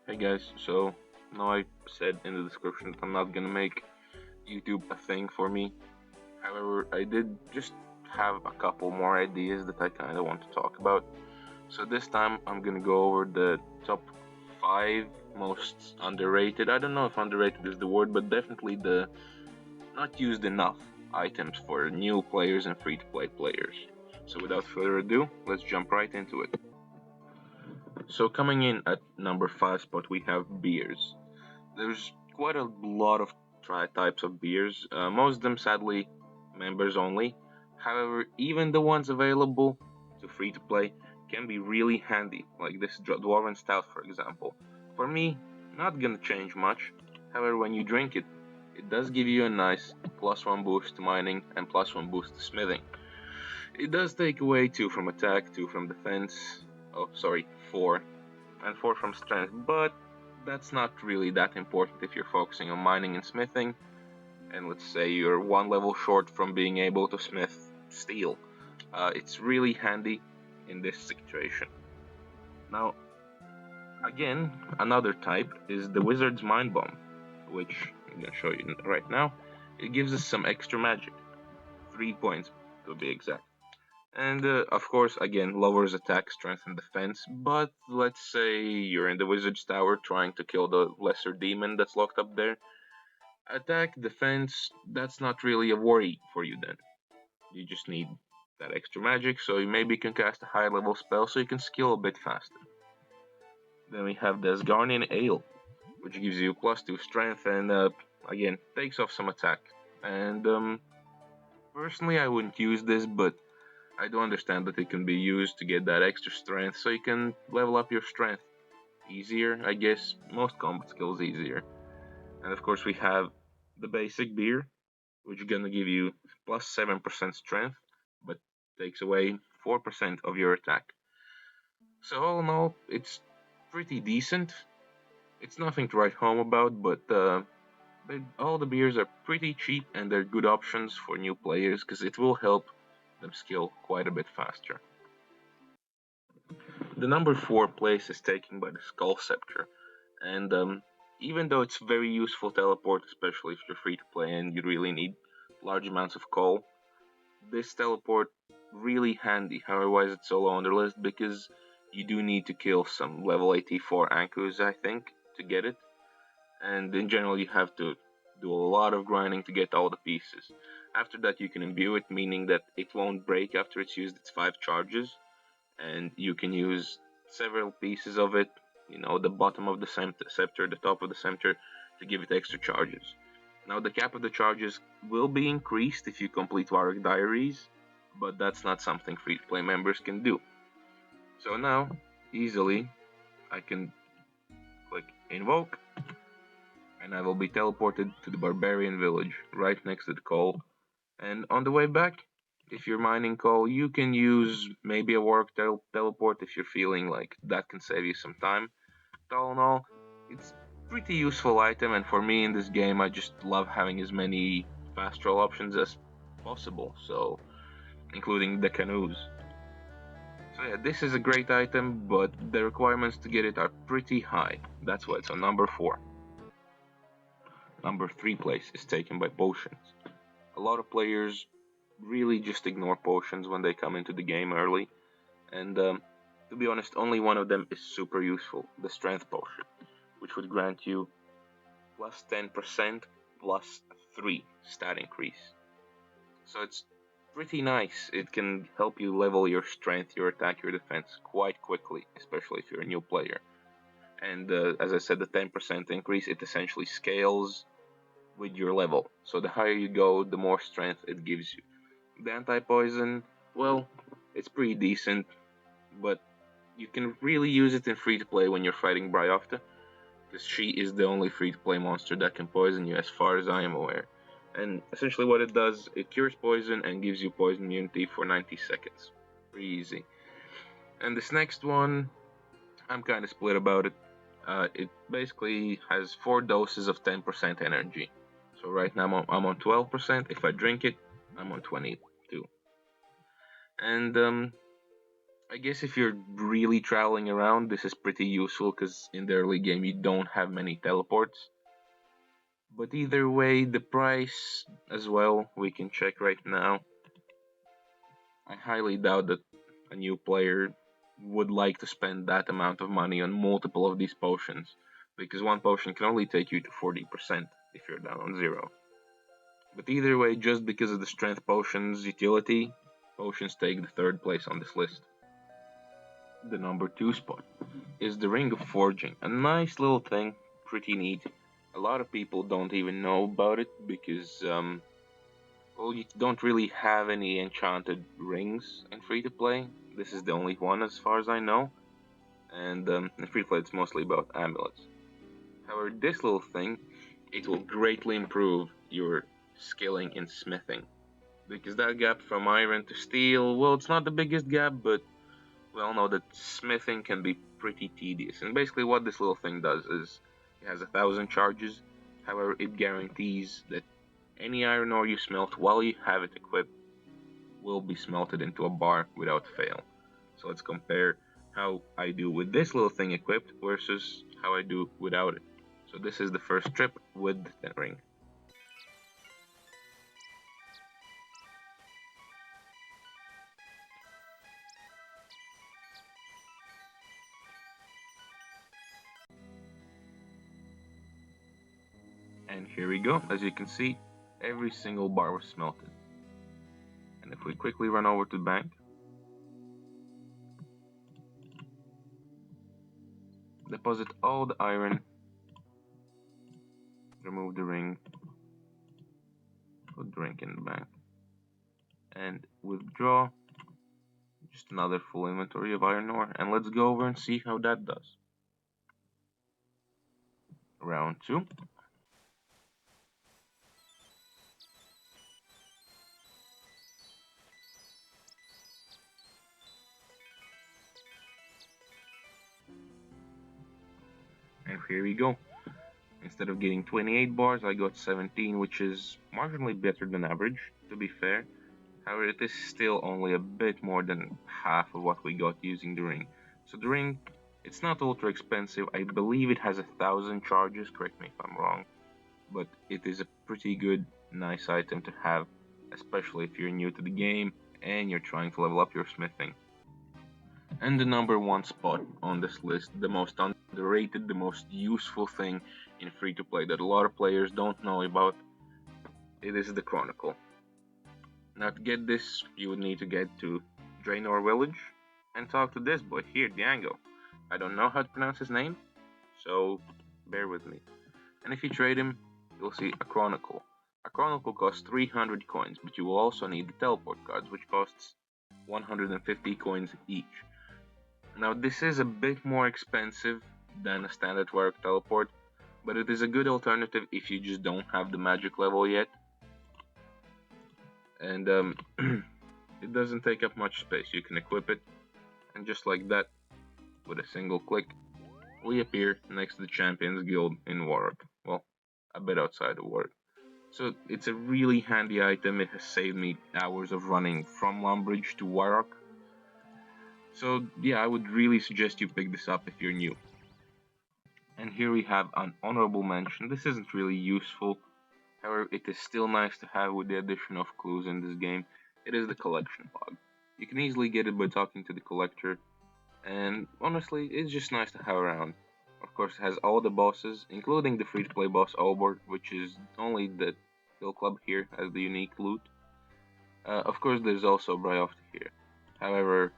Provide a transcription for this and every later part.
Hey guys, so now I said in the description that I'm not gonna make YouTube a thing for me. However, I did just have a couple more ideas that I kind of want to talk about. So this time I'm gonna go over the top 5 most underrated. I don't know if underrated is the word, but definitely the not used enough items for new players and free to play players. So without further ado, let's jump right into it. So coming in at number 5 spot we have beers. There's quite a lot of types of beers, most of them sadly members only. However, even the ones available to free to play can be really handy, like this Dwarven Stout, for example. For me, not gonna change much. However, when you drink it, it does give you a nice +1 boost to mining and +1 boost to smithing. It does take away 2 from attack, 2 from defense, 4, and 4 from strength, but that's not really that important if you're focusing on mining and smithing, and let's say you're one level short from being able to smith steel. It's really handy in this situation. Now, again, another type is the Wizard's Mind Bomb, which I'm going to show you right now. It gives us some extra magic, 3 points to be exact. And of course, again, lowers attack, strength, and defense. But let's say you're in the wizard's tower trying to kill the lesser demon that's locked up there. Attack, defense, that's not really a worry for you then. You just need that extra magic, so you maybe can cast a high level spell so you can skill a bit faster. Then we have the Asgardian Ale, which gives you +2 strength and again takes off some attack. And personally, I wouldn't use this, but I do understand that it can be used to get that extra strength, so you can level up your strength easier, I guess. Most combat skills easier. And of course, we have the basic beer, which is gonna give you +7% strength, but takes away 4% of your attack. So all in all, it's pretty decent. It's nothing to write home about, but all the beers are pretty cheap and they're good options for new players because it will help them skill quite a bit faster. The number 4 place is taken by the Skull Scepter, and even though it's very useful teleport, especially if you're free to play and you really need large amounts of coal, this teleport really handy. Otherwise, it's so low on the list because you do need to kill some level 84 Ankus, I think, to get it, and in general, you have to do a lot of grinding to get all the pieces. After that, you can imbue it, meaning that it won't break after it's used its 5 charges, and you can use several pieces of it, the bottom of the scepter, the top of the scepter, to give it extra charges. Now, the cap of the charges will be increased if you complete Warwick Diaries, but that's not something free to play members can do. So now, easily, I can click Invoke, and I will be teleported to the Barbarian Village right next to the call. And on the way back, if you're mining coal, you can use maybe a work teleport if you're feeling like that can save you some time. All in all, it's pretty useful item, and for me in this game, I just love having as many fast travel options as possible. So, including the canoes. So yeah, this is a great item, but the requirements to get it are pretty high. That's why it's on number 4. Number 3 place is taken by potions. A lot of players really just ignore potions when they come into the game early, and to be honest, only one of them is super useful, the Strength Potion, which would grant you plus 10% plus 3 stat increase. So it's pretty nice. It can help you level your strength, your attack, your defense quite quickly, especially if you're a new player. And as I said, the 10% increase, it essentially scales with your level. So the higher you go, the more strength it gives you. The anti-poison, well, it's pretty decent, but you can really use it in free-to-play when you're fighting Bryofta, because she is the only free-to-play monster that can poison you as far as I am aware. And essentially what it does, it cures poison and gives you poison immunity for 90 seconds. Pretty easy. And this next one, I'm kind of split about it. It basically has 4 doses of 10% energy. So right now I'm on 12%. If I drink it, I'm on 22. And I guess if you're really traveling around, this is pretty useful because in the early game you don't have many teleports. But either way, the price as well, we can check right now. I highly doubt that a new player would like to spend that amount of money on multiple of these potions, because one potion can only take you to 40% if you're down on zero. But either way, just because of the strength potions utility, potions take the third place on this list. The number 2 spot is the Ring of Forging, a nice little thing, pretty neat. A lot of people don't even know about it because well, you don't really have any enchanted rings in free to play. This is the only one as far as I know, and in free to play it's mostly about amulets. However, this little thing, it will greatly improve your skilling in smithing, because that gap from iron to steel, well, it's not the biggest gap, but we all know that smithing can be pretty tedious. And basically, what this little thing does is it has 1,000 charges. However, it guarantees that any iron ore you smelt while you have it equipped will be smelted into a bar without fail. So let's compare how I do with this little thing equipped versus how I do without it. So this is the first trip with the ring. And here we go. As you can see, every single bar was smelted. And if we quickly run over to the bank, deposit all the iron, remove the ring, put the ring in the bank, and withdraw just another full inventory of iron ore. And let's go over and see how that does. Round 2. And here we go. Instead of getting 28 bars, I got 17, which is marginally better than average, to be fair. However, it is still only a bit more than half of what we got using the ring. So the ring, it's not ultra expensive. I believe it has 1,000 charges, correct me if I'm wrong. But it is a pretty good, nice item to have, especially if you're new to the game and you're trying to level up your smithing. And the number 1 spot on this list, the most underrated, the most useful thing in free to play that a lot of players don't know about, it is the Chronicle. Now, to get this, you would need to get to Draenor Village and talk to this boy here, Django. I don't know how to pronounce his name, so bear with me. And if you trade him, you'll see a Chronicle. A Chronicle costs 300 coins, but you will also need the teleport cards, which costs 150 coins each. Now, this is a bit more expensive than a standard Warwick teleport, but it is a good alternative if you just don't have the magic level yet. And it doesn't take up much space. You can equip it, and just like that, with a single click, we appear next to the Champions Guild in Warwick. Well, a bit outside of Warwick. So it's a really handy item. It has saved me hours of running from Lumbridge to Warwick. So yeah, I would really suggest you pick this up if you're new. And here we have an honorable mention. This isn't really useful, however, it is still nice to have with the addition of clues in this game. It is the collection log. You can easily get it by talking to the collector, and honestly, it's just nice to have around. Of course, it has all the bosses, including the free-to-play boss Albert, which is only the Hill Club here as the unique loot. Of course, there's also Bryofta here. However,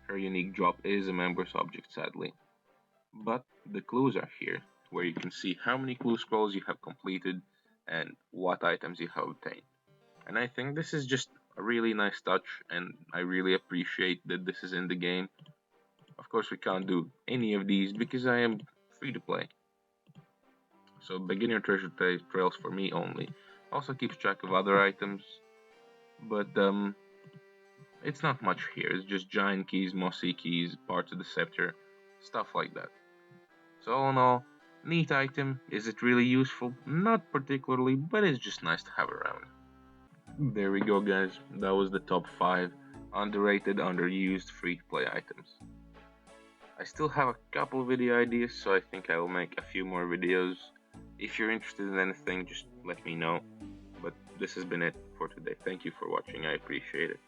her unique drop is a member's object, sadly. But the clues are here, where you can see how many clue scrolls you have completed and what items you have obtained. And I think this is just a really nice touch, and I really appreciate that this is in the game. Of course, we can't do any of these because I am free to play. So beginner treasure trails for me only. Also keeps track of other items, but it's not much here. It's just giant keys, mossy keys, parts of the scepter, stuff like that. So all in all, neat item. Is it really useful? Not particularly, but it's just nice to have around. There we go, guys. That was the top 5 underrated, underused free-to-play items. I still have a couple video ideas, so I think I will make a few more videos. If you're interested in anything, just let me know. But this has been it for today. Thank you for watching, I appreciate it.